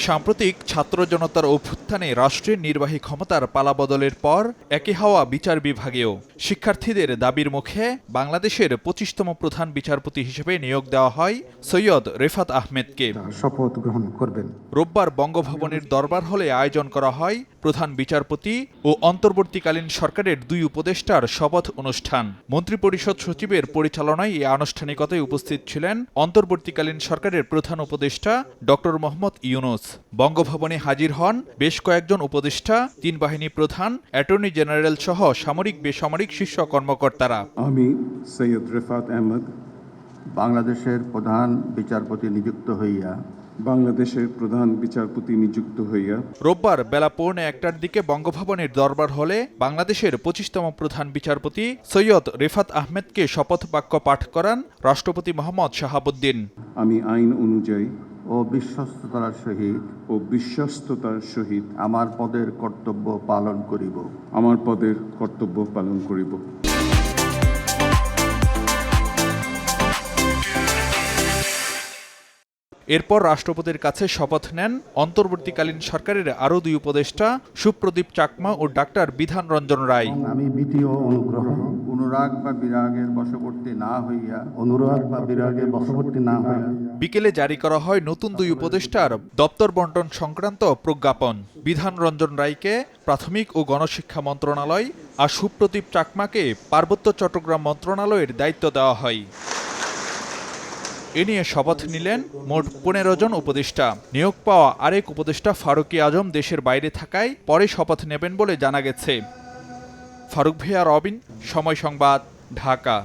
সাম্প্রতিক ছাত্র জনতার অভ্যুত্থানে রাষ্ট্রের নির্বাহী ক্ষমতার পালাবদলের পর একই হাওয়া বিচার বিভাগেও শিক্ষার্থীদের দাবির মুখে বাংলাদেশের ২৫তম প্রধান বিচারপতি হিসেবে নিয়োগ দেওয়া হয় সৈয়দ রেফাত আহমেদকে। শপথ গ্রহণ করবেন। রোববার বঙ্গভবনের দরবার হলে আয়োজন করা হয় প্রধান বিচারপতি ও অন্তর্বর্তীকালীন সরকারের দুই উপদেষ্টার শপথ অনুষ্ঠান। মন্ত্রিপরিষদ সচিবের পরিচালনায় এই আনুষ্ঠানিকতায় উপস্থিত ছিলেন অন্তর্বর্তীকালীন সরকারের প্রধান উপদেষ্টা ডক্টর মোহাম্মদ ইউনূস। বঙ্গভবনে হাজির হন বেশ কয়েকজন উপদেষ্টা, তিন বাহিনী প্রধান, অ্যাটর্নি জেনারেল সহ সামরিক বেসামরিক শীর্ষ কর্মকর্তারা। আমি সৈয়দ রেফাত আহমেদ বাংলাদেশের প্রধান বিচারপতি নিযুক্ত হইয়া রোববার বেলা ১:১টার দিকে বঙ্গভবনের দরবার হলে বাংলাদেশের ২৫তম প্রধান বিচারপতি সৈয়দ রেফাত আহমেদকে শপথ বাক্য পাঠ করান রাষ্ট্রপতি মোহাম্মদ শাহাবুদ্দিন। আমি আইন অনুযায়ী ও বিশ্বস্ততার সহিত আমার পদের কর্তব্য পালন করিব। এরপর রাষ্ট্রপতির কাছে শপথ নেন অন্তর্বর্তীকালীন সরকারের আরও দুই উপদেষ্টা সুপ্রদীপ চাকমা ও ডাক্তার বিধান রঞ্জন রায়। আমি বিধিও অনুগ্রহ অনুরাগ বা বিরাগের বশবর্তী না হইয়া বিকেলে জারি করা হয় নতুন দুই উপদেষ্টার দপ্তর বন্টন সংক্রান্ত প্রজ্ঞাপন। বিধান রঞ্জন রায়কে প্রাথমিক ও গণশিক্ষা মন্ত্রণালয় আর সুপ্রদীপ চাকমাকে পার্বত্য চট্টগ্রাম মন্ত্রণালয়ের দায়িত্ব দেওয়া হয়। এ নিয়ে শপথ নিলেন মোট ১৫ জন উপদেষ্টা। নিয়োগ পাওয়া আরেক উপদেষ্টা ফারুকী আজম দেশের বাইরে থাকায় পরে শপথ নেবেন বলে জানা গেছে। ফারুক ভিয়া, রবিন, সময় সংবাদ, ঢাকা।